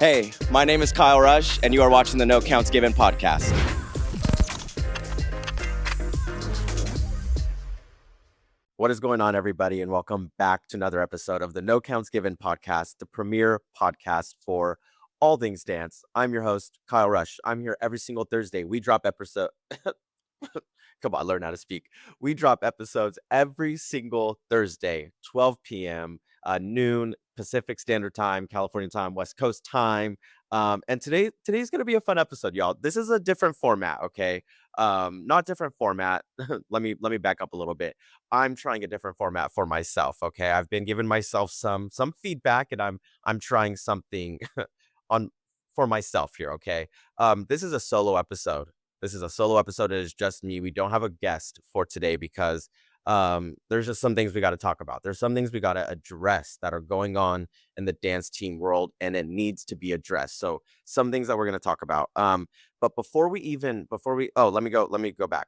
Hey, my name is Kyle Rush, and you are watching the No Counts Given podcast. What is going on, everybody, and welcome back to another episode of the No Counts Given podcast, the premier podcast for all things dance. I'm your host, Kyle Rush. I'm here every single Thursday. We drop episode. Come on, learn how to speak. We drop episodes every single Thursday, 12 p.m., noon Pacific Standard Time, California time, West Coast time. And today's gonna be a fun episode, y'all. This is a different format, okay? Not different format. let me back up a little bit. I'm trying a different format for myself. Okay, I've been giving myself some feedback, and I'm trying something on for myself here. Okay, this is a solo episode. This is a solo episode. It is just me. We don't have a guest for today because there's just some things we got to talk about. There's some things we got to address that are going on in the dance team world, and it needs to be addressed. So some things that we're going to talk about. But let me go back,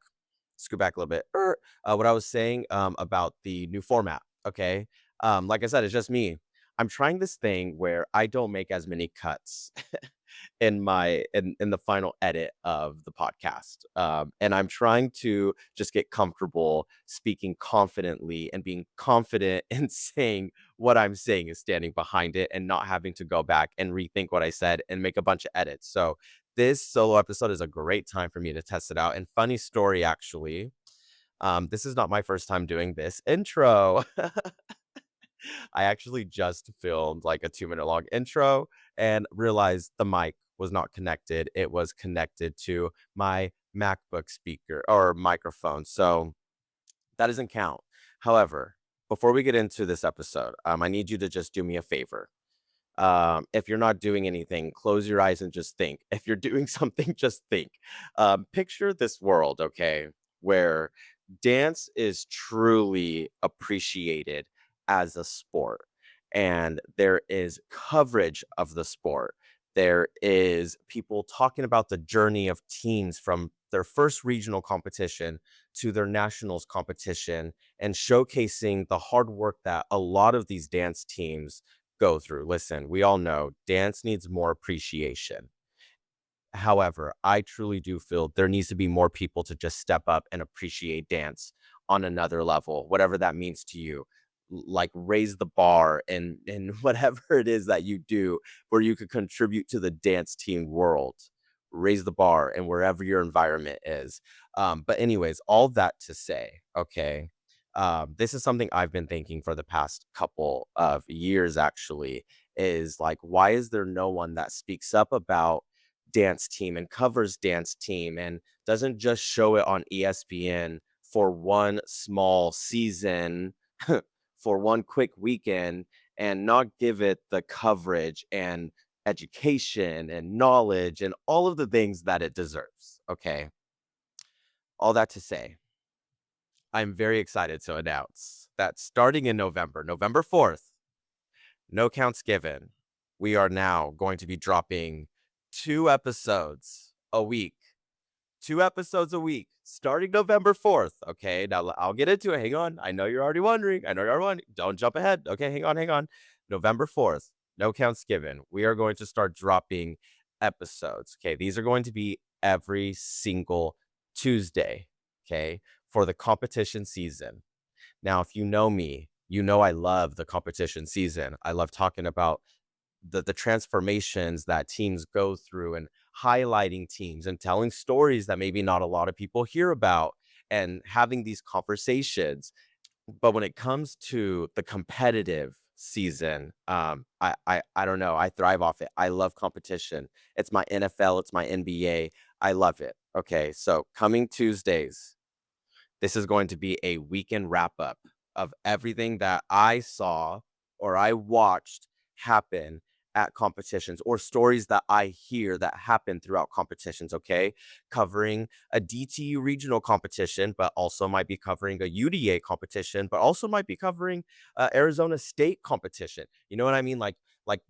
scoot back a little bit. What I was saying about the new format. Okay. Like I said, it's just me. I'm trying this thing where I don't make as many cuts in the final edit of the podcast. And I'm trying to just get comfortable speaking confidently and being confident in saying what I'm saying is standing behind it and not having to go back and rethink what I said and make a bunch of edits. So this solo episode is a great time for me to test it out. And funny story, actually, this is not my first time doing this intro. I actually just filmed like a 2-minute long intro and realized the mic was not connected. It was connected to my MacBook speaker or microphone. So that doesn't count. However, before we get into this episode, I need you to just do me a favor. If you're not doing anything, close your eyes and just think. If you're doing something, just think. Picture this world, okay, where dance is truly appreciated as a sport, and there is coverage of the sport. There is people talking about the journey of teams from their first regional competition to their nationals competition and showcasing the hard work that a lot of these dance teams go through. Listen, we all know dance needs more appreciation. However, I truly do feel there needs to be more people to just step up and appreciate dance on another level, whatever that means to you. Like raise the bar and whatever it is that you do where you could contribute to the dance team world. Raise the bar and wherever your environment is. But anyways, all that to say, okay, this is something I've been thinking for the past couple of years actually, is like, why is there no one that speaks up about dance team and covers dance team and doesn't just show it on ESPN for one small season, for one quick weekend, and not give it the coverage and education and knowledge and all of the things that it deserves. Okay. All that to say, I'm very excited to announce that starting in November 4th, no counts given, we are now going to be dropping 2 episodes a week. 2 episodes a week starting November 4th. Okay, now I'll get into it. Hang on. I know you're already wondering. Don't jump ahead. Okay, hang on. November 4th, no counts given. We are going to start dropping episodes. Okay, these are going to be every single Tuesday. Okay, for the competition season. Now, if you know me, you know I love the competition season. I love talking about the transformations that teams go through and highlighting teams and telling stories that maybe not a lot of people hear about and having these conversations. But when it comes to the competitive season, I don't know. I thrive off it. I love competition. It's my NFL, it's my NBA. I love it. Okay, so coming Tuesdays, this is going to be a weekend wrap up of everything that I saw or I watched happen at competitions or stories that I hear that happen throughout competitions. Okay. Covering a DTU regional competition, but also might be covering a UDA competition, but also might be covering Arizona State competition. You know what I mean? Like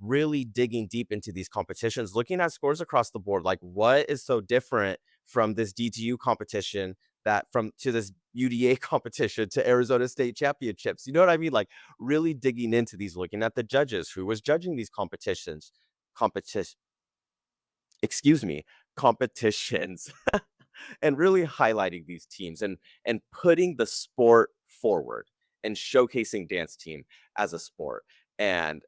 really digging deep into these competitions, looking at scores across the board. Like, what is so different from this DTU competition that from to this UDA competition to Arizona State championships? You know what I mean? Like really digging into these, looking at the judges, who was judging these competitions, competition, excuse me, competitions, and really highlighting these teams and putting the sport forward and showcasing dance team as a sport. And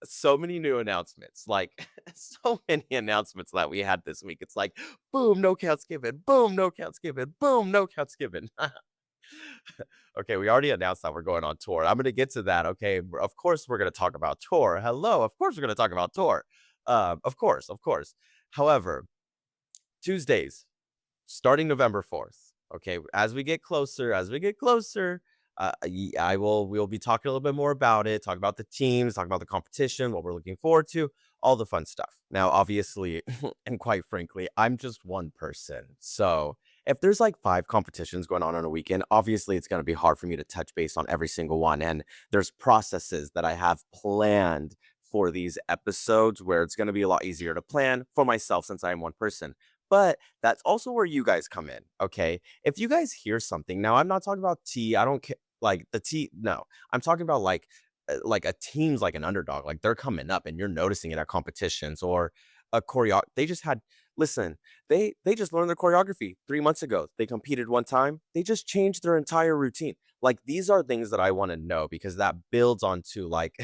so many new announcements, like so many announcements that we had this week. It's like, boom, no counts given, boom, no counts given, boom, no counts given. Okay, we already announced that we're going on tour. I'm going to get to that. Okay, of course we're going to talk about tour. Hello, of course we're going to talk about tour. Of course, of course. However, Tuesdays, starting November 4th. Okay, as we get closer, we'll be talking a little bit more about it, talk about the teams, talk about the competition, what we're looking forward to, all the fun stuff. Now, obviously, and quite frankly, I'm just one person. So if there's like 5 competitions going on a weekend, obviously it's going to be hard for me to touch base on every single one. And there's processes that I have planned for these episodes where it's going to be a lot easier to plan for myself since I am one person. But that's also where you guys come in, okay? If you guys hear something, now I'm not talking about tea. I don't care, like the tea. No, I'm talking about like a team's like an underdog, like they're coming up and you're noticing it at competitions or a choreo. They just had listen. They just learned their choreography 3 months ago. They competed one time. They just changed their entire routine. Like these are things that I want to know because that builds onto like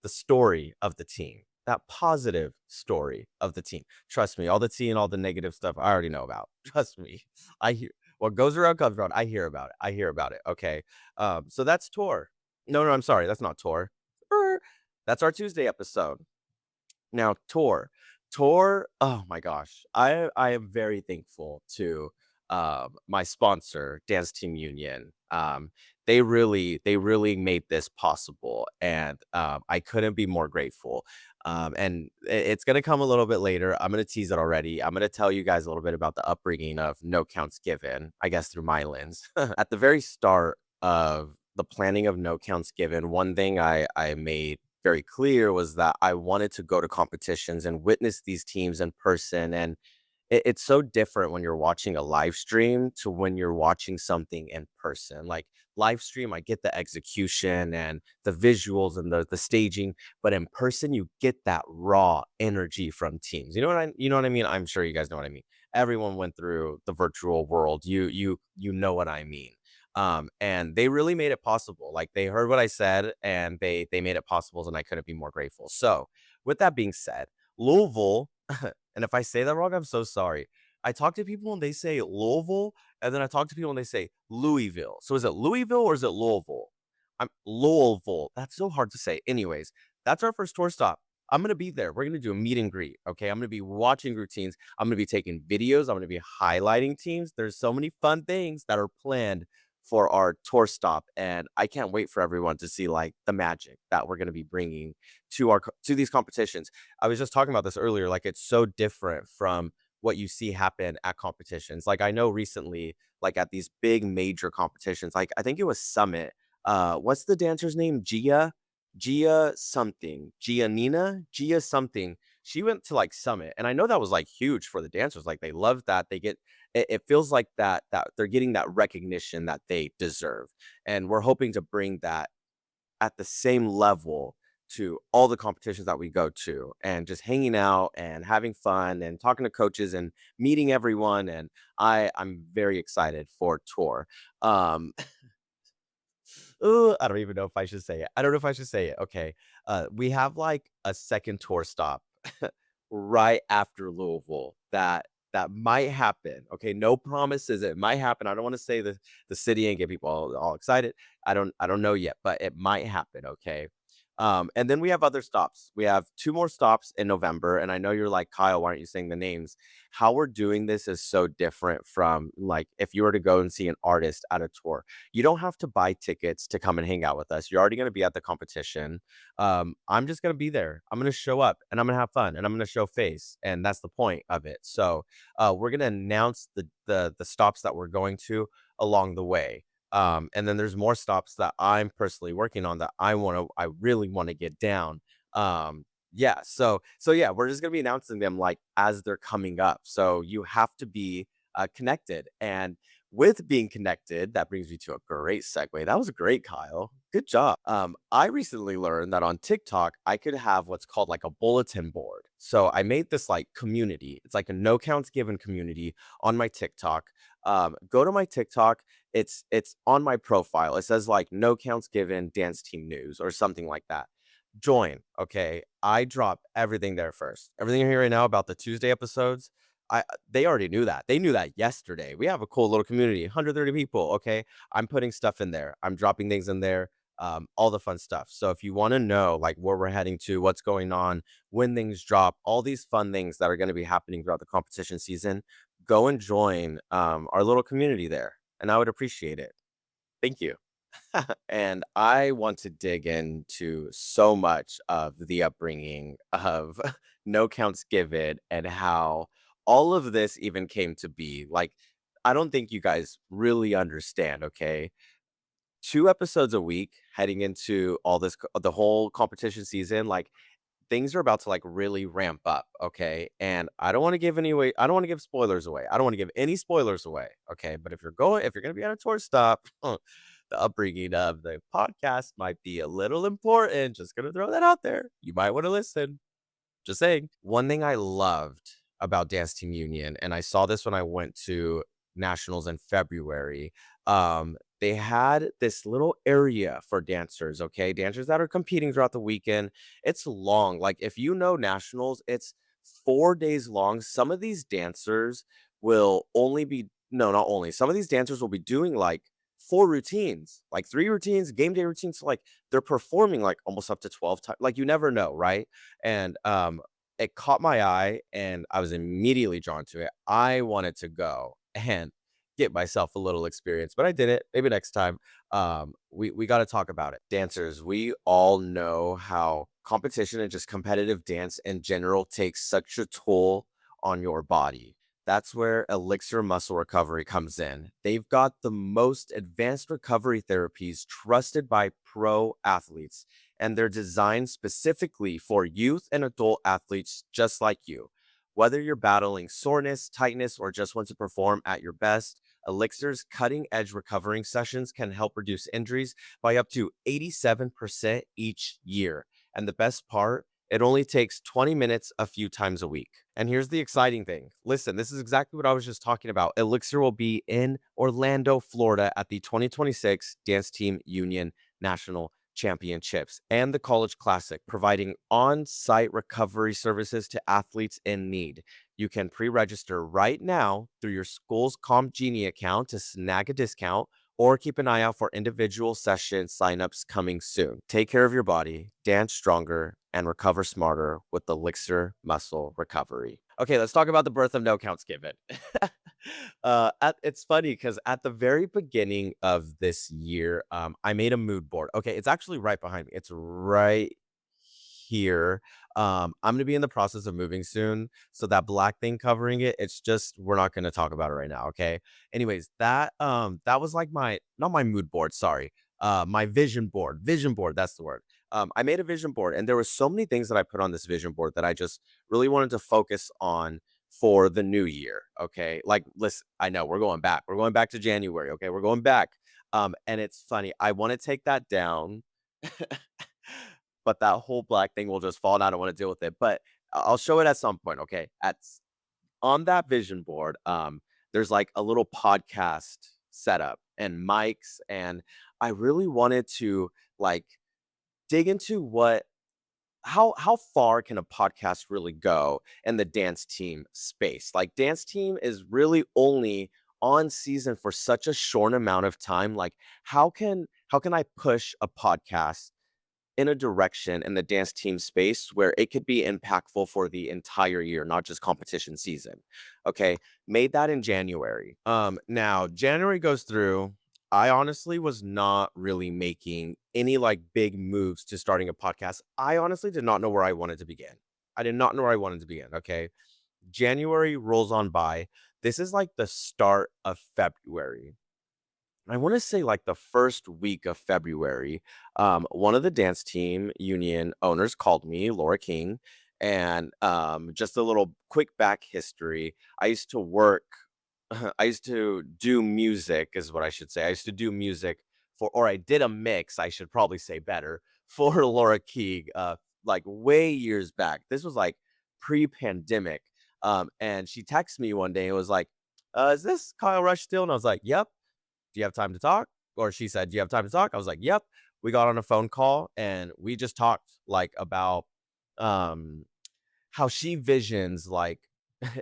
the story of the team, that positive story of the team. Trust me, all the tea and all the negative stuff I already know about. Trust me. I hear what goes around comes around. I hear about it. I hear about it. Okay. So that's tour. No, I'm sorry. That's not tour. That's our Tuesday episode. Now, tour. Tour, oh my gosh. I am very thankful to my sponsor, Dance Team Union. They really made this possible and I couldn't be more grateful. And it's gonna come a little bit later. I'm gonna tease it already. I'm gonna tell you guys a little bit about the upbringing of No Counts Given, I guess through my lens. At the very start of the planning of No Counts Given, one thing I made very clear was that I wanted to go to competitions and witness these teams in person. And it's so different when you're watching a live stream to when you're watching something in person. Like live stream, I get the execution and the visuals and the staging, but in person, you get that raw energy from teams. You know what I mean? I'm sure you guys know what I mean. Everyone went through the virtual world. You know what I mean. And they really made it possible. Like they heard what I said and they made it possible, and I couldn't be more grateful. So, with that being said, Louisville, and if I say that wrong, I'm so sorry. I talk to people and they say Louisville, and then I talk to people and they say Louisville. So is it Louisville or is it Louisville? I'm Louisville. That's so hard to say. Anyways, that's our first tour stop. I'm gonna be there. We're gonna do a meet and greet. Okay. I'm gonna be watching routines. I'm gonna be taking videos. I'm gonna be highlighting teams. There's so many fun things that are planned for our tour stop, and I can't wait for everyone to see like the magic that we're gonna be bringing to these competitions. I was just talking about this earlier. Like it's so different from what you see happen at competitions. Like I know recently, like at these big major competitions, like I think it was Summit. What's the dancer's name? Gia something. Gia something. She went to like Summit, and I know that was like huge for the dancers. Like they love that. It feels like that they're getting that recognition that they deserve. And we're hoping to bring that at the same level to all the competitions that we go to and just hanging out and having fun and talking to coaches and meeting everyone. And I'm very excited for tour. Um Ooh, I don't even know if I should say it. I don't know if I should say it. Okay. We have like a second tour stop right after Louisville that might happen. Okay, no promises. It might happen. I don't want to say the city and get people all excited. I don't know yet, but it might happen. Okay. And then we have other stops. We have 2 more stops in November. And I know you're like, Kyle, why aren't you saying the names? How we're doing this is so different from like if you were to go and see an artist at a tour. You don't have to buy tickets to come and hang out with us. You're already going to be at the competition. I'm just going to be there. I'm going to show up and I'm going to have fun and I'm going to show face. And that's the point of it. So we're going to announce the stops that we're going to along the way. And then there's more stops that I'm personally working on that I really want to get down. Yeah, so yeah, we're just gonna be announcing them like as they're coming up. So you have to be connected. And with being connected, that brings me to a great segue. That was great, Kyle. Good job. I recently learned that on TikTok, I could have what's called like a bulletin board. So I made this like community. It's like a no counts given community on my TikTok. Go to my TikTok. It's on my profile. It says like no counts given dance team news or something like that. Join. Okay. I drop everything there first. Everything you're hearing right now about the Tuesday episodes. They already knew that. They knew that yesterday. We have a cool little community, 130 people. Okay. I'm putting stuff in there. I'm dropping things in there. All the fun stuff. So if you want to know like where we're heading to, what's going on, when things drop, all these fun things that are going to be happening throughout the competition season, go and join our little community there. And I would appreciate it. Thank you. And I want to dig into so much of the upbringing of No Counts Given and how all of this even came to be. Like, I don't think you guys really understand, okay? 2 episodes a week heading into all this, the whole competition season, like, things are about to like really ramp up, okay? And I don't want to give any away. I don't want to give spoilers away. I don't want to give any spoilers away, okay? But if you're going to be at a tour stop, the upbringing of the podcast might be a little important. Just going to throw that out there. You might want to listen. Just saying. One thing I loved about Dance Team Union, and I saw this when I went to nationals in February. They had this little area for dancers, okay? Dancers that are competing throughout the weekend. It's long. Like if you know nationals, it's 4 days long. Some of these dancers will only be no, not only. Some of these dancers will be doing like 4 routines, like 3 routines, game day routines. So like they're performing like almost up to 12 times. Like you never know, right? And it caught my eye and I was immediately drawn to it. I wanted to go and get myself a little experience, but I did it. Maybe next time. We got to talk about it. Dancers, we all know how competition and just competitive dance in general takes such a toll on your body. That's where Elixir Muscle Recovery comes in. They've got the most advanced recovery therapies trusted by pro athletes, and they're designed specifically for youth and adult athletes just like you. Whether you're battling soreness, tightness, or just want to perform at your best, Elixir's cutting edge recovering sessions can help reduce injuries by up to 87% each year. And the best part, it only takes 20 minutes a few times a week. And here's the exciting thing. Listen, this is exactly what I was just talking about. Elixir will be in Orlando, Florida at the 2026 Dance Team Union National Championships and the College Classic, providing on site recovery services to athletes in need. You can pre register right now through your school's Comp Genie account to snag a discount or keep an eye out for individual session signups coming soon. Take care of your body, dance stronger, and recover smarter with Elixir Muscle Recovery. Okay, let's talk about the birth of No Counts Given. It's funny because at the very beginning of this year, I made a mood board. Okay, it's actually right behind me. It's right here. I'm gonna be in the process of moving soon, so that black thing covering it, it's just we're not gonna talk about it right now. Okay. Anyways, that was like my not my mood board. Sorry, my vision board. Vision board. That's the word. I made a vision board, and there were so many things that I put on this vision board that I just really wanted to focus on for the new year. Okay. Like, listen, I know we're going back. We're going back to January. Okay. We're going back. And it's funny. I want to take that down, but that whole black thing will just fall and I don't want to deal with it. But I'll show it at some point. Okay. On that vision board, there's like a little podcast setup and mics. And I really wanted to like dig into what how far can a podcast really go in the dance team space? Like dance team is really only on season for such a short amount of time. Like how can I push a podcast in a direction in the dance team space where it could be impactful for the entire year, not just competition season. Okay. Made that in January. Now January goes through. I honestly was not really making any like big moves to starting a podcast. I honestly did not know where I wanted to begin. I did not know where I wanted to begin. Okay. January rolls on by. This is like the start of February. I want to say like the first week of February, one of the dance team union owners called me, Laura King, and just a little quick back history. I used to work. I used to do music, is what I should say. I used to do music for, or I did a mix, I should probably say better, for Laura Keeg, like way years back. This was like pre-pandemic. And she texted me one day and was like, is this Kyle Rush still? And I was like, yep. Do you have time to talk? Or she said, do you have time to talk? I was like, yep. We got on a phone call and we just talked like about um how she visions like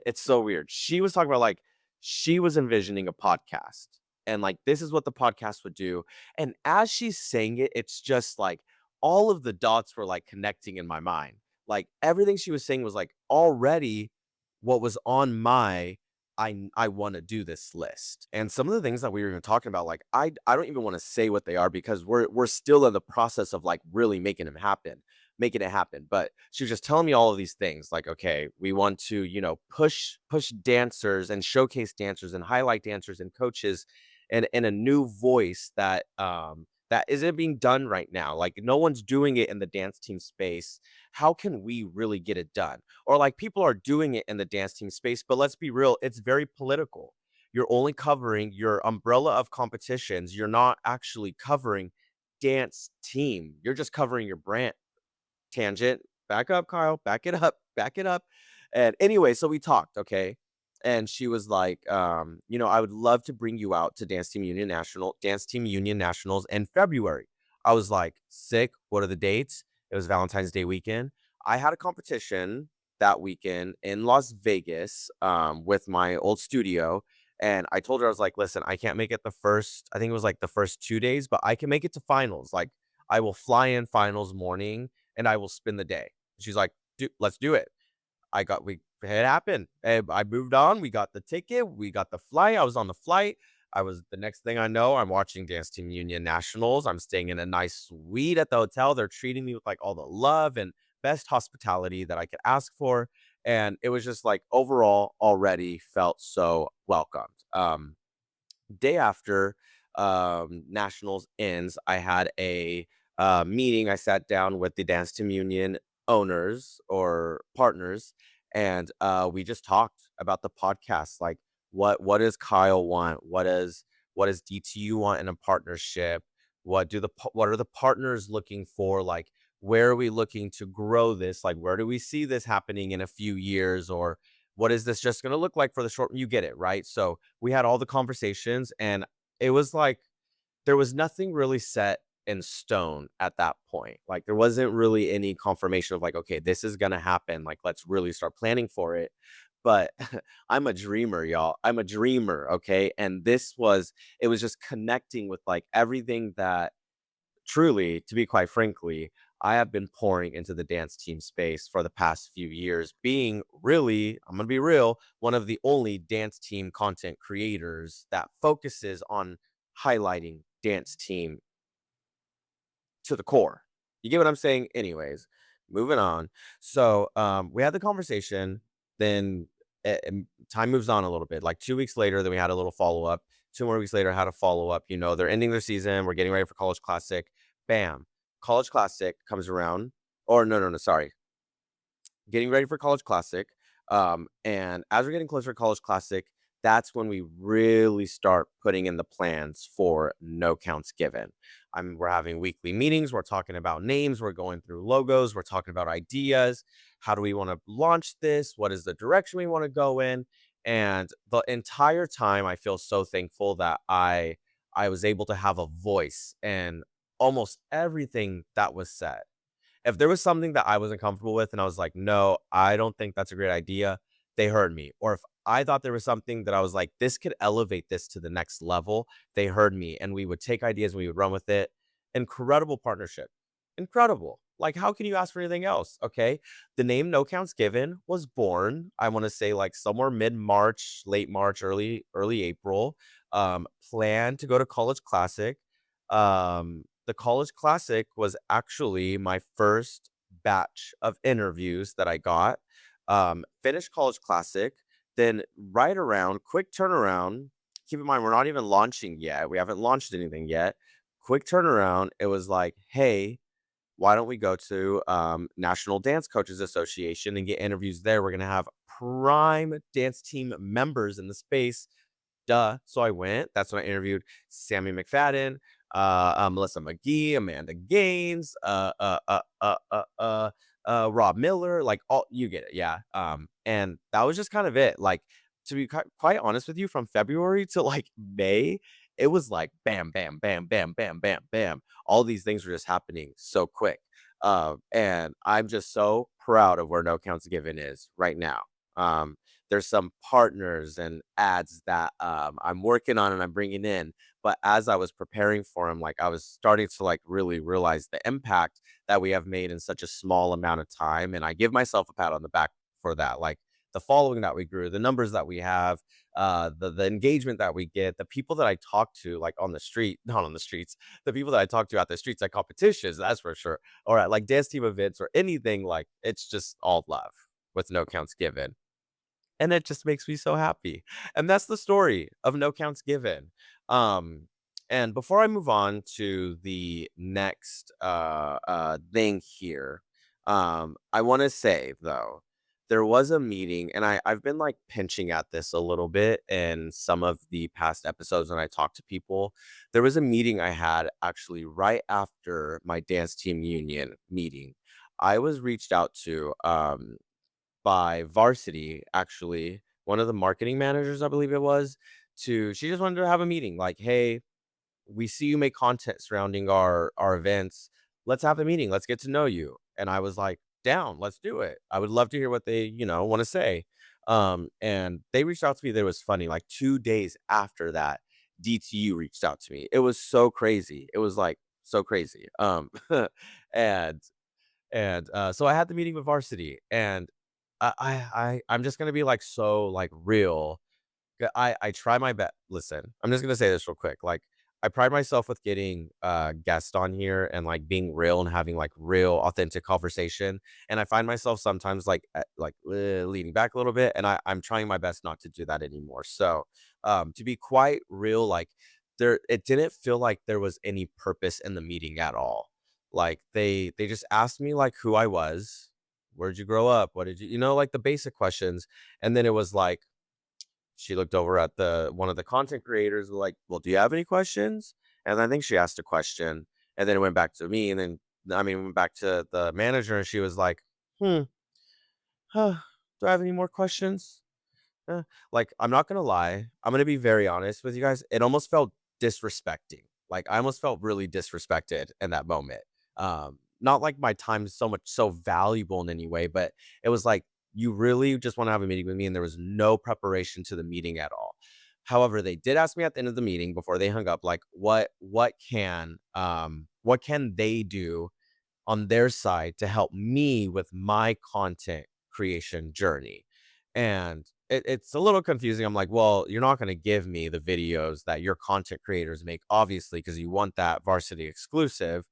it's so weird. She was talking about like she was envisioning a podcast and like this is what the podcast would do. And as she's saying it, it's just like all of the dots were like connecting in my mind. Like everything she was saying was like already what was on my I want to do this list. And some of the things that we were even talking about, like I don't even want to say what they are because we're still in the process of like really making it happen. But she was just telling me all of these things like, okay, we want to, push dancers and showcase dancers and highlight dancers and coaches and in a new voice that isn't being done right now. Like no one's doing it in the dance team space. How can we really get it done? Or like people are doing it in the dance team space, but let's be real, it's very political. You're only covering your umbrella of competitions. You're not actually covering dance team. You're just covering your brand. Tangent. Back up, Kyle. Back it up. Back it up. And anyway, so we talked, okay? And she was like, I would love to bring you out to Dance Team Union Nationals in February. I was like, sick. What are the dates? It was Valentine's Day weekend. I had a competition that weekend in Las Vegas with my old studio. And I told her, I was like, listen, I can't make it I think it was like the first 2 days, but I can make it to finals. Like, I will fly in finals morning and I will spend the day. She's like, dude, let's do it. It happened. And I moved on. We got the ticket. We got the flight. I was on the flight. The next thing I know, I'm watching Dance Team Union Nationals. I'm staying in a nice suite at the hotel. They're treating me with like all the love and best hospitality that I could ask for. And it was just like overall already felt so welcomed. Day after nationals ends, I had a meeting. I sat down with the Dance Team Union owners or partners, and we just talked about the podcast. Like, what does Kyle want? What does DTU want in a partnership? What are the partners looking for? Like, where are we looking to grow this? Like, where do we see this happening in a few years? Or what is this just going to look like for the short? You get it, right? So we had all the conversations, and it was like there was nothing really set in stone at that point. Like there wasn't really any confirmation of like, okay, this is gonna happen. Like, let's really start planning for it. But I'm a dreamer, y'all. I'm a dreamer, okay? And it was just connecting with like everything that truly, to be quite frankly, I have been pouring into the dance team space for the past few years, being really, I'm going to be real, one of the only dance team content creators that focuses on highlighting dance team to the core. You get what I'm saying? Anyways, moving on. So we had the conversation, then time moves on a little bit. Like 2 weeks later, then we had a little follow up. 2 more weeks later, I had a follow up. They're ending their season. We're getting ready for College Classic. Bam. College Classic comes around. Or no, sorry. Getting ready for College Classic. And as we're getting closer to College Classic, that's when we really start putting in the plans for No Counts Given. We're having weekly meetings. We're talking about names. We're going through logos. We're talking about ideas. How do we want to launch this? What is the direction we want to go in? And the entire time, I feel so thankful that I was able to have a voice in almost everything that was said. If there was something that I wasn't comfortable with and I was like, no, I don't think that's a great idea, they heard me. Or if I thought there was something that I was like, this could elevate this to the next level, they heard me and we would take ideas and we would run with it. Incredible partnership. Incredible. Like, how can you ask for anything else? Okay. The name No Counts Given was born, I want to say like somewhere mid-March, late March, early April. Planned to go to College Classic. The College Classic was actually my first batch of interviews that I got. Finished College Classic, then right around, quick turnaround. Keep in mind, we're not even launching yet. We haven't launched anything yet. Quick turnaround. It was like, hey, why don't we go to National Dance Coaches Association and get interviews there? We're going to have prime dance team members in the space duh. So I went. That's when I interviewed Sammy McFadden, Melissa McGee, Amanda Gaines, Rob Miller, like all you get it, yeah. And that was just kind of it. Like to be quite honest with you, from February to like May, it was like bam, bam, bam, bam, bam, bam, bam. All these things were just happening so quick. And I'm just so proud of where No Counts Given is right now. Um, there's some partners and ads that I'm working on and I'm bringing in. But as I was preparing for them, like I was starting to like really realize the impact that we have made in such a small amount of time. And I give myself a pat on the back for that. Like the following that we grew, the numbers that we have, the engagement that we get, the people that I talk to, like on the street, not on the streets, the people that I talk to at the streets at competitions, that's for sure, or at like dance team events or anything, like it's just all love with No Counts Given. And it just makes me so happy. And that's the story of No Counts Given. Um, and before I move on to the next thing here, I want to say though, there was a meeting, and I've been like pinching at this a little bit in some of the past episodes when I talk to people. There was a meeting I had actually right after my dance team union meeting. I was reached out to by Varsity, actually, one of the marketing managers, I believe it was, to she just wanted to have a meeting like, "Hey, we see you make content surrounding our events. Let's have a meeting. Let's get to know you." And I was like, "Down, let's do it. I would love to hear what they, want to say." And they reached out to me. That was funny. Like 2 days after that, DTU reached out to me. It was so crazy. It was like so crazy. And so I had the meeting with Varsity, and I'm just gonna be like so like real. I try my best. Listen, I'm just gonna say this real quick. Like I pride myself with getting guests on here and like being real and having like real authentic conversation. And I find myself sometimes leaning back a little bit, and I'm trying my best not to do that anymore. So to be quite real, like it didn't feel like there was any purpose in the meeting at all. Like they just asked me like who I was, where'd you grow up, what did you, like the basic questions. And then it was like she looked over at the one of the content creators like, "Well, do you have any questions?" And I think she asked a question, and then it went back to me, and then went back to the manager, and she was like, "Hmm, huh, do I have any more questions?" Like, I'm not gonna lie, I'm gonna be very honest with you guys. It almost felt disrespecting. Like, I almost felt really disrespected in that moment. Not like my time is so valuable in any way, but it was like, you really just want to have a meeting with me, and there was no preparation to the meeting at all. However, they did ask me at the end of the meeting before they hung up, like, what can they do on their side to help me with my content creation journey. And it's a little confusing. I'm like, well, you're not going to give me the videos that your content creators make, obviously, because you want that Varsity exclusive.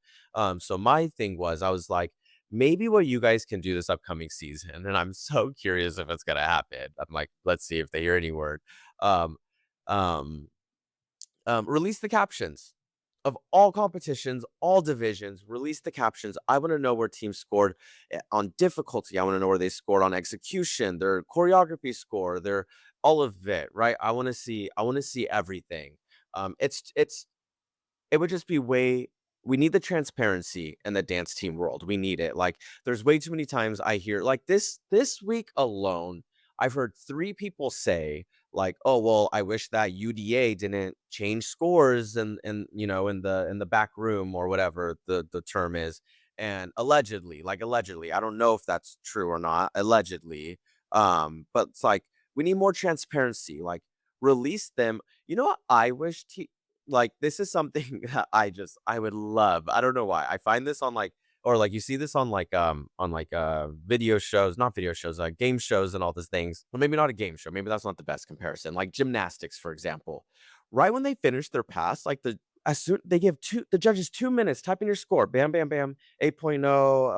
So my thing was, I was like, maybe what you guys can do this upcoming season, and I'm so curious if it's going to happen. I'm like, let's see if they hear any word. Um, um, release the captions of all competitions, all divisions. Release the captions. I want to know where teams scored on difficulty. I want to know where they scored on execution, their choreography score, their all of it. Right. I want to see. I want to see everything. It would just be way. We need the transparency in the dance team world. We need it. Like, there's way too many times I hear like this week alone, I've heard 3 people say like, "Oh, well, I wish that UDA didn't change scores and in the back room," or whatever the term is. And allegedly, I don't know if that's true or not, allegedly. But it's like we need more transparency. Like, release them. You know what I wish like, this is something that I would love. I don't know why. I find this on, like, or, like, you see this on, like, video shows, not video shows, game shows and all these things. Well, maybe not a game show. Maybe that's not the best comparison. Like gymnastics, for example. Right when they finish their pass, like, as soon they give the judges 2 minutes, type in your score. Bam, bam, bam. 8.0.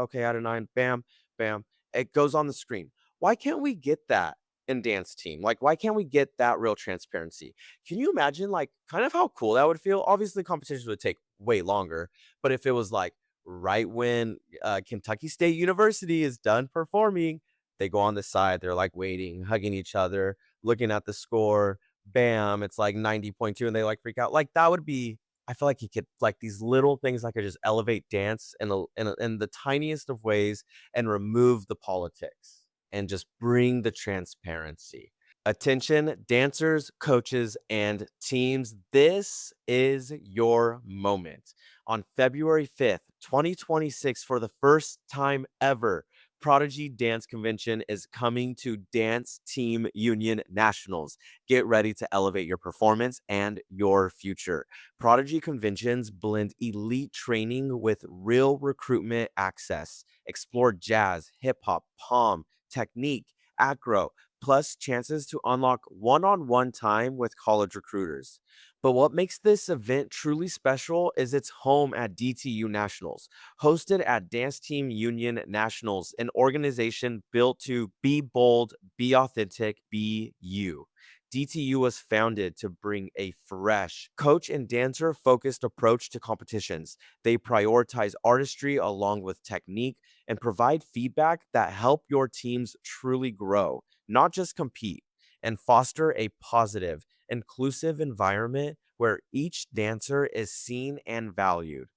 Okay, out of 9. Bam, bam. It goes on the screen. Why can't we get that in dance team? Like, why can't we get that real transparency? Can you imagine, like, kind of how cool that would feel? Obviously, competitions would take way longer, but if it was like right when Kentucky State University is done performing, they go on the side, they're like waiting, hugging each other, looking at the score, bam, it's like 90.2 and they like freak out. Like that would be I feel like he could like these little things that could just elevate dance in the tiniest of ways and remove the politics and just bring the transparency. Attention, dancers, coaches, and teams. This is your moment. On February 5th, 2026, for the first time ever, Prodigy Dance Convention is coming to Dance Team Union Nationals. Get ready to elevate your performance and your future. Prodigy conventions blend elite training with real recruitment access. Explore jazz, hip hop, palm, technique, acro, plus chances to unlock one on one time with college recruiters. But what makes this event truly special is its home at DTU Nationals, hosted at Dance Team Union Nationals, an organization built to be bold, be authentic, be you. DTU was founded to bring a fresh, coach and dancer focused approach to competitions. They prioritize artistry along with technique and provide feedback that help your teams truly grow, not just compete, and foster a positive, inclusive environment where each dancer is seen and valued.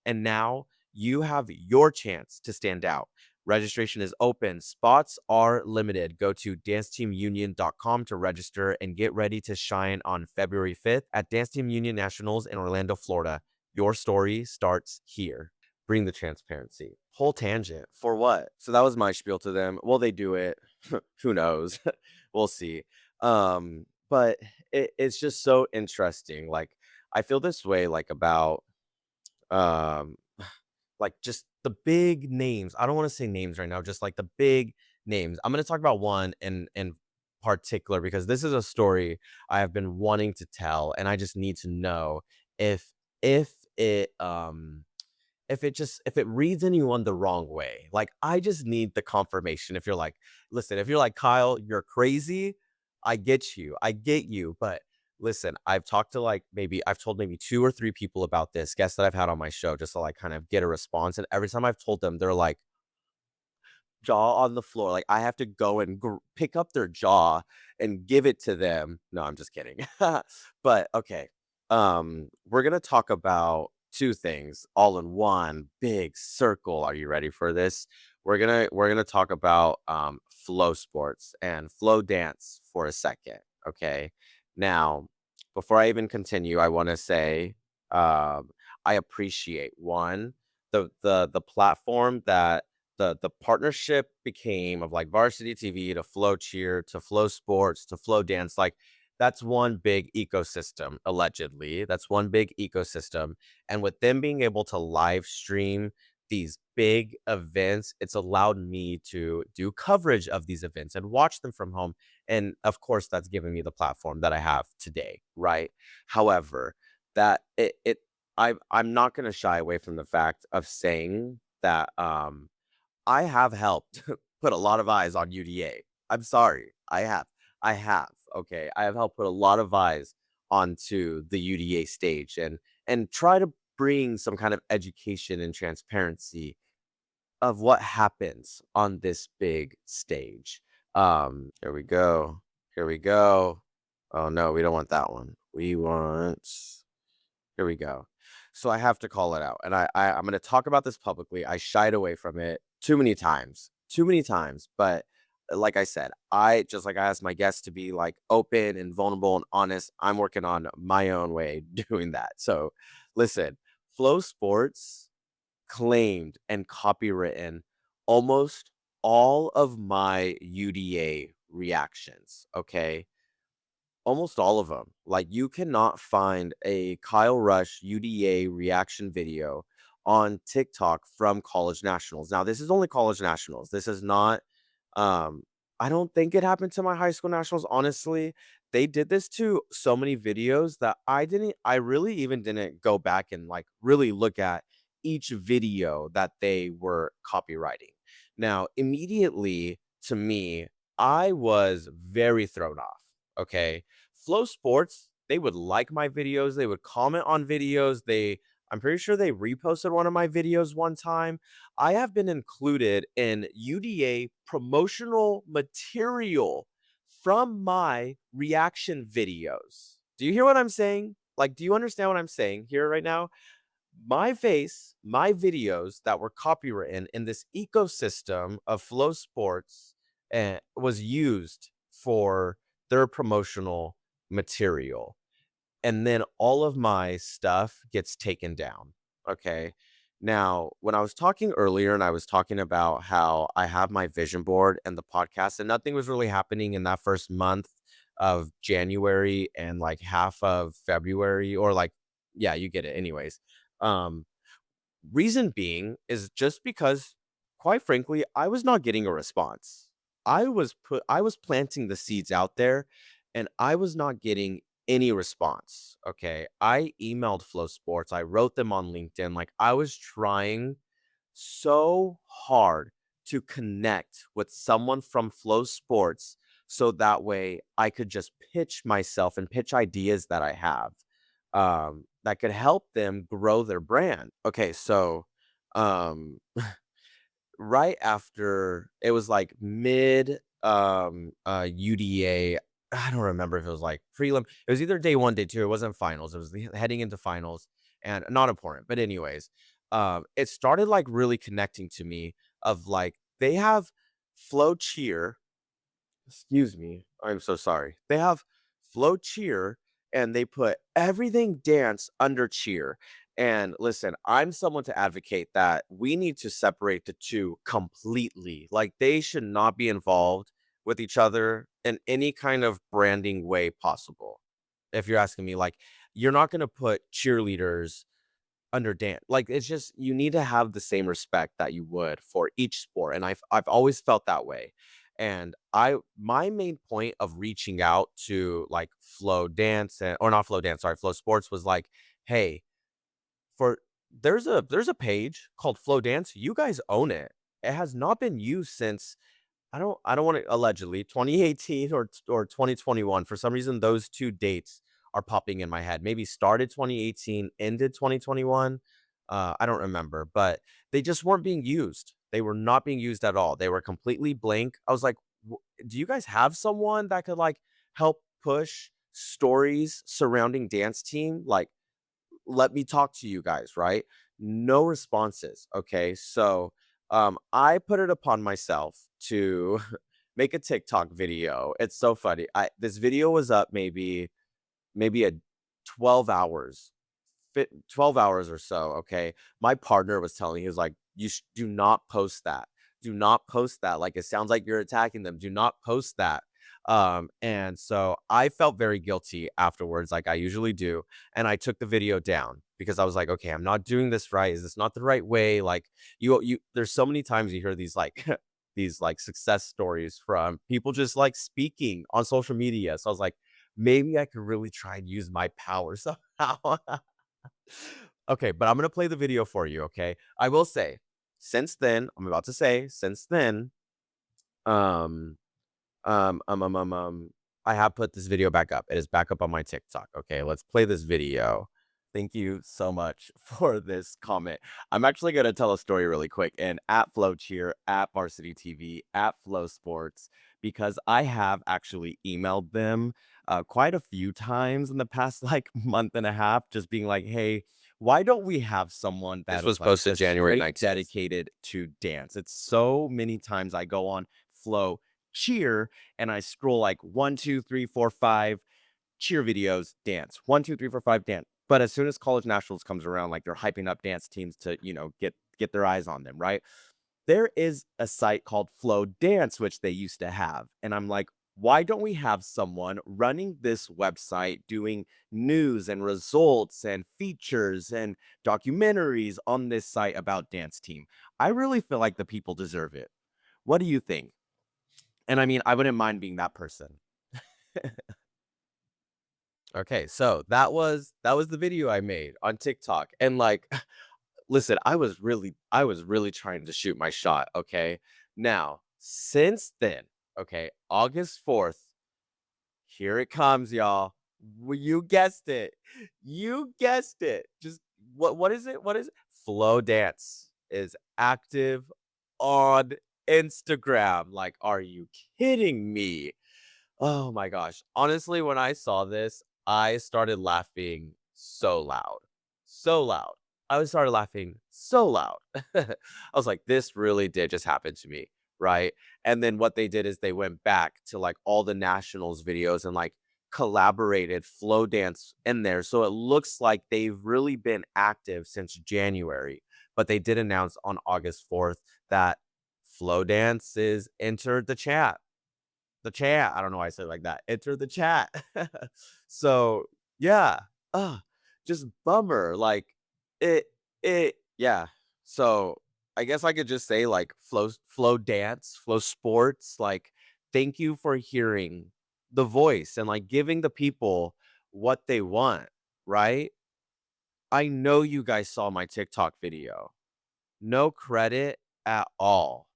And now you have your chance to stand out. Registration is open. Spots are limited. Go to danceteamunion.com to register and get ready to shine on February 5th at Dance Team Union Nationals in Orlando, Florida. Your story starts here. Bring the transparency. Whole tangent. For what? So that was my spiel to them. Will they do it? Who knows? We'll see. But it's just so interesting. Like I feel this way like about um like just the big names. I don't want to say names right now, just like the big names. I'm going to talk about one in particular because this is a story I have been wanting to tell and I just need to know if if it if it reads anyone the wrong way. Like I just need the confirmation. If you're like, listen, if you're like Kyle, you're crazy. I get you. I get you, but listen, I've talked to like I've told maybe two or three people about this, guests that I've had on my show, just to like kind of get a response. And every time I've told them, they're like jaw on the floor. Like I have to go and pick up their jaw and give it to them. No, I'm just kidding. But okay. We're gonna talk about two things all in one big circle. Are you ready for this? We're gonna talk about flow sports and flow dance for a second. Okay. Now, before I even continue, I want to say I appreciate one the platform that the partnership became of like Varsity TV to Flow Cheer to Flow Sports to Flow Dance. Like that's one big ecosystem, allegedly. That's one big ecosystem. And with them being able to live stream these big events, it's allowed me to do coverage of these events and watch them from home. And of course, that's given me the platform that I have today, right? However, that I'm not gonna shy away from the fact of saying that I have helped put a lot of eyes on UDA. I'm sorry. I have. I have. Okay. I have helped put a lot of eyes onto the UDA stage and try to bring some kind of education and transparency of what happens on this big stage. Here we go. Here we go. Oh no, we don't want that one. We want here we go. So I have to call it out, and I'm going to talk about this publicly. I shied away from it too many times. But like I said, I just like I asked my guests to be like open and vulnerable and honest. I'm working on my own way doing that. So listen, Flow Sports claimed and copywritten almost all of my UDA reactions. Okay, almost all of them. Like, you cannot find a Kyle Rush UDA reaction video on TikTok from college nationals. Now, this is only college nationals. This is not, um, I don't think it happened to my high school nationals, honestly. They did this to so many videos that I really even didn't go back and like really look at each video that they were copywriting. Now, immediately to me, I was very thrown off. Okay, Flow Sports, they would like my videos, they would comment on videos. I'm pretty sure they reposted one of my videos one time. I have been included in UDA promotional material from my reaction videos. Do you hear what I'm saying? Like, do you understand what I'm saying here right now? My face, my videos that were copywritten in this ecosystem of Flow Sports was used for their promotional material. And then all of my stuff gets taken down. Okay. Now, when I was talking earlier and I was talking about how I have my vision board and the podcast, and nothing was really happening in that first month of January and like half of February, or like, yeah, you get it. Anyways, um, reason being is just because, quite frankly, I was not getting a response. I was planting the seeds out there and I was not getting any response. Okay. I emailed Flow Sports. I wrote them on LinkedIn. Like I was trying so hard to connect with someone from Flow Sports so that way I could just pitch myself and pitch ideas that I have that could help them grow their brand. Okay, so um right after it was like mid UDA, I don't remember if it was like prelim. It was either day 1, day 2, it wasn't finals. It was heading into finals and not important. But anyways, it started like really connecting to me of like they have Flow Cheer. Excuse me. I'm so sorry. They have Flow Cheer and they put everything dance under cheer. And listen, I'm someone to advocate that we need to separate the two completely. Like they should not be involved with each other in any kind of branding way possible. If you're asking me, like, you're not going to put cheerleaders under dance. Like it's just you need to have the same respect that you would for each sport. And I've always felt that way. And my main point of reaching out to like Flow Dance or not Flow Dance, sorry, Flow Sports was like, hey, for there's a page called Flow Dance. You guys own it. It has not been used since I don't want to allegedly 2018 or 2021. For some reason, those two dates are popping in my head. Maybe started 2018, ended 2021. I don't remember, but they just weren't being used. They were not being used at all. They were completely blank. I was like, do you guys have someone that could like help push stories surrounding dance team? Like, let me talk to you guys, right? No responses. Okay. So I put it upon myself to make a TikTok video. It's so funny. This video was up maybe a 12 hours, 12 hours or so. Okay. My partner was telling me, he was like, do not post that. Do not post that. Like it sounds like you're attacking them. Do not post that. And so I felt very guilty afterwards, like I usually do. And I took the video down because I was like, okay, I'm not doing this right. Is this not the right way? Like there's so many times you hear these like these like success stories from people just like speaking on social media. So I was like, maybe I could really try and use my power somehow. Okay, but I'm gonna play the video for you. Okay, I will say, since then, I'm about to say, since then, um, um, um, um, um, um, I have put this video back up. It is back up on my TikTok. Okay, let's play this video. Thank you so much for this comment. I'm actually going to tell a story really quick. And at Flow Cheer, at Varsity TV, at Flow Sports, because I have actually emailed them quite a few times in the past like month and a half, just being like, hey, why don't we have someone that This is was like posted just January straight 19th. dedicated to dance? It's so many times I go on Flow Cheer and I scroll like 1, 2, 3, 4, 5 cheer videos, dance. 1, 2, 3, 4, 5 dance. But as soon as college nationals comes around, like they're hyping up dance teams to, get their eyes on them, right? There is a site called Flow Dance, which they used to have. And I'm like, why don't we have someone running this website doing news and results and features and documentaries on this site about dance team? I really feel like the people deserve it. What do you think? And I mean, I wouldn't mind being that person. Okay, so that was the video I made on TikTok. And like, listen, I was really trying to shoot my shot, okay? Now, since then, okay, August 4th, here it comes, y'all. You guessed it. You guessed it. Just what is it? What is it? Flow Dance is active on Instagram. Like, are you kidding me? Oh my gosh. Honestly, when I saw this, I started laughing so loud. So loud. I started laughing so loud. I was like, this really did just happen to me, right? And then what they did is they went back to like all the nationals videos and like collaborated flow dance in there. So it looks like they've really been active since January. But they did announce on August 4th that flow dance is entered the chat. I don't know why I said it like that. Enter the chat. So yeah. Uh, just bummer. Like it yeah. So I guess I could just say like flow dance, flow sports, like thank you for hearing the voice and like giving the people what they want, right? I know you guys saw my TikTok video. No credit at all.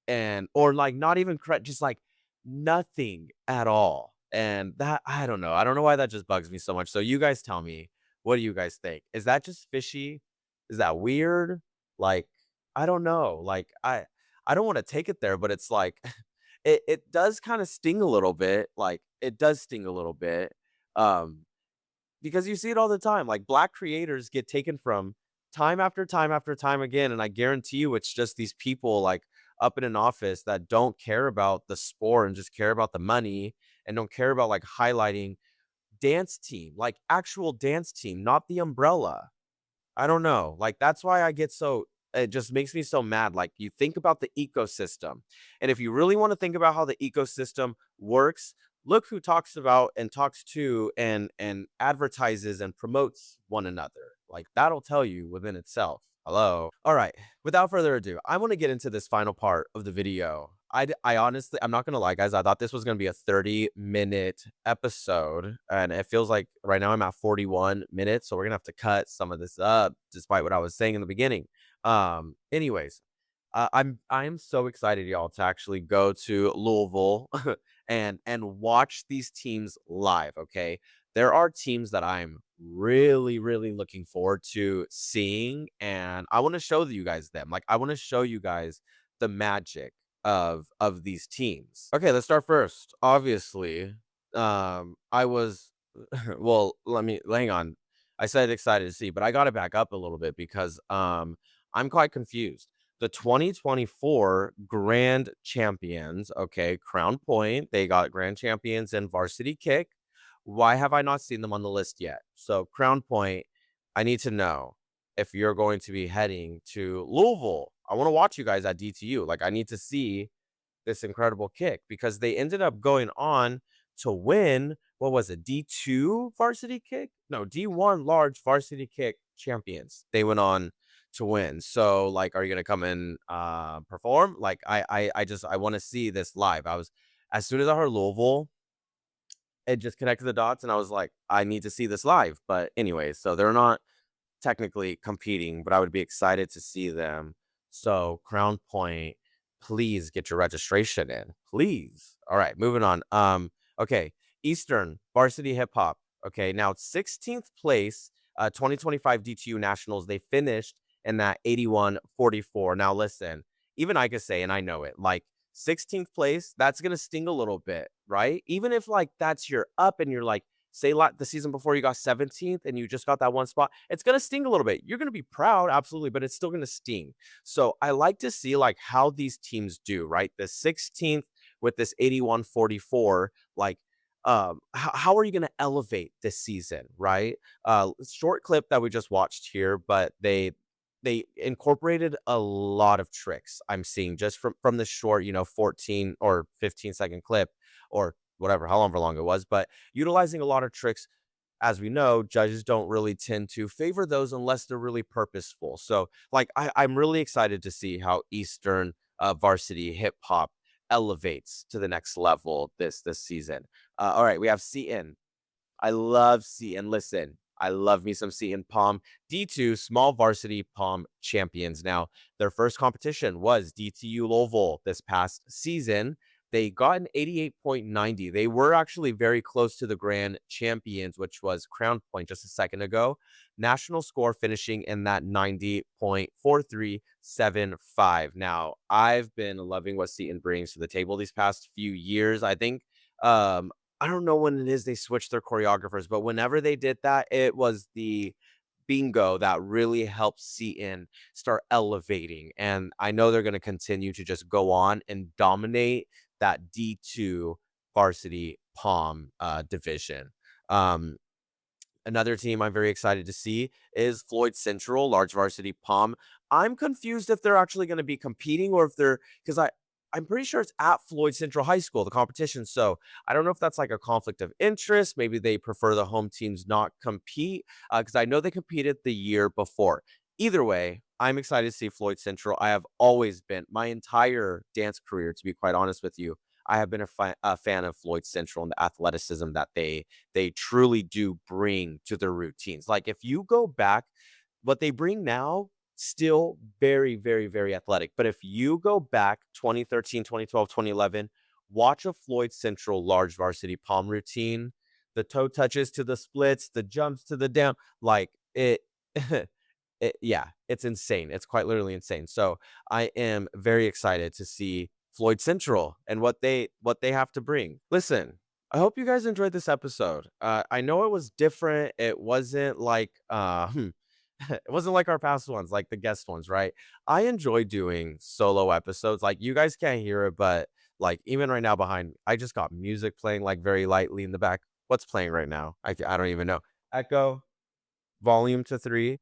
And or like not even credit, just like nothing at all. And that I don't know. I don't know why that just bugs me so much. So you guys tell me, what do you guys think? Is that just fishy? Is that weird? Like, I don't know. Like I don't want to take it there, but it's like it does kind of sting a little bit. Like it does sting a little bit. Um because you see it all the time. Like black creators get taken from time after time after time again. And I guarantee you it's just these people like up in an office that don't care about the sport and just care about the money and don't care about like highlighting dance team, like actual dance team, not the umbrella. I don't know. Like that's why I get so it just makes me so mad. Like you think about the ecosystem. And if you really want to think about how the ecosystem works, look who talks about and talks to and advertises and promotes one another. Like that'll tell you within itself. Hello. All right. Without further ado, I want to get into this final part of the video. I honestly, I'm not going to lie, guys. I thought this was going to be a 30-minute episode. And it feels like right now I'm at 41 minutes. So we're going to have to cut some of this up, despite what I was saying in the beginning. Anyways, I'm so excited, y'all, to actually go to Louisville and watch these teams live. Okay, there are teams that I'm really looking forward to seeing, and I want to show you guys them. Like I want to show you guys the magic of these teams. Okay, let's start first. Obviously, I was well. Let me hang on. I said excited to see, but I got to back up a little bit because I'm quite confused. The 2024 grand champions, okay, Crown Point, they got grand champions in varsity kick. Why have I not seen them on the list yet? So, Crown Point, I need to know if you're going to be heading to Louisville. I want to watch you guys at DTU. Like, I need to see this incredible kick because they ended up going on to win. What was it? D2 varsity kick? No, D1 large varsity kick champions. They went on to win. So like, are you gonna come and perform? Like I want to see this live. I was as soon as I heard Louisville, it just connected the dots and I was like, I need to see this live. But anyways, so they're not technically competing, but I would be excited to see them. So Crown Point, please get your registration in. Please. All right, moving on. Okay, Eastern Varsity Hip Hop. Okay, now 16th place, 2025 DTU Nationals. They finished in that 81-44. Now listen, even I could say, and I know it, like 16th place, that's gonna sting a little bit, right? Even if like that's your up and you're like, say the season before you got 17th and you just got that one spot, it's going to sting a little bit. You're going to be proud, absolutely, but it's still going to sting. So I like to see like how these teams do, right? The 16th with this 81-44, like how are you going to elevate this season, right? Short clip that we just watched here, but they incorporated a lot of tricks I'm seeing just from the short, 14 or 15-second clip or whatever, however long it was, but utilizing a lot of tricks. As we know, judges don't really tend to favor those unless they're really purposeful. So, like, I'm really excited to see how Eastern varsity hip hop elevates to the next level this season. All right, we have Seton. I love Seton. Listen, I love me some Seton Palm. D2 small varsity Palm champions. Now, their first competition was DTU Louisville this past season. They got an 88.90. They were actually very close to the grand champions, which was Crown Point just a second ago. National score finishing in that 90.4375. Now, I've been loving what Seton brings to the table these past few years. I think I don't know when it is they switched their choreographers, but whenever they did that, it was the bingo that really helped Seton start elevating. And I know they're going to continue to just go on and dominate that D2 varsity Palm division. Um, Another team I'm very excited to see is Floyd Central, large varsity Palm. I'm confused if they're actually going to be competing or if they're because I'm pretty sure it's at Floyd Central High School, the competition. So I don't know if that's like a conflict of interest. Maybe they prefer the home teams not compete because I know they competed the year before. Either way, I'm excited to see Floyd Central. I have always been my entire dance career, to be quite honest with you. I have been a fan of Floyd Central and the athleticism that they truly do bring to their routines. Like if you go back, what they bring now, still very, very, very athletic. But if you go back 2013, 2012, 2011, watch a Floyd Central large varsity palm routine, the toe touches to the splits, the jumps to the down, like it, yeah, it's insane. It's quite literally insane. So I am very excited to see Floyd Central and what they have to bring. Listen, I hope you guys enjoyed this episode. I know it was different. It wasn't like it wasn't like our past ones, like the guest ones, right? I enjoy doing solo episodes. Like you guys can't hear it, but like even right now behind me, I just got music playing like very lightly in the back. What's playing right now? I don't even know. Echo, volume to 3.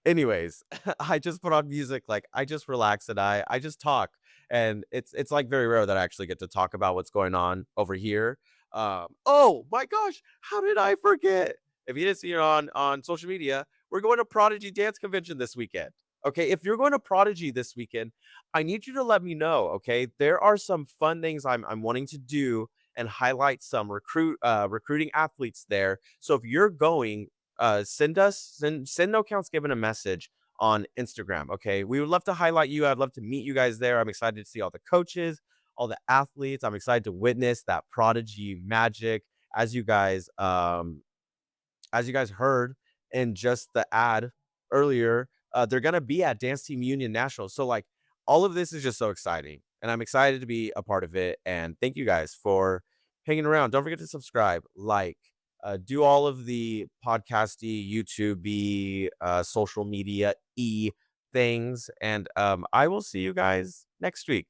Anyways, I just put on music, like, I just relax and I just talk, and it's, like, very rare that I actually get to talk about what's going on over here. Oh my gosh, how did I forget? If you didn't see it on social media, we're going to Prodigy Dance Convention this weekend. Okay, if you're going to Prodigy this weekend, I need you to let me know, okay? There are some fun things I'm wanting to do and highlight some recruiting athletes there. So if you're going, send No Counts Given a message on Instagram. Okay. We would love to highlight you. I'd love to meet you guys there. I'm excited to see all the coaches, all the athletes. I'm excited to witness that prodigy magic as you guys heard in just the ad earlier. They're gonna be at Dance Team Union National. So like all of this is just so exciting. And I'm excited to be a part of it. And thank you guys for hanging around. Don't forget to subscribe, like, do all of the podcasty, YouTube, social media things. And I will see you guys next week.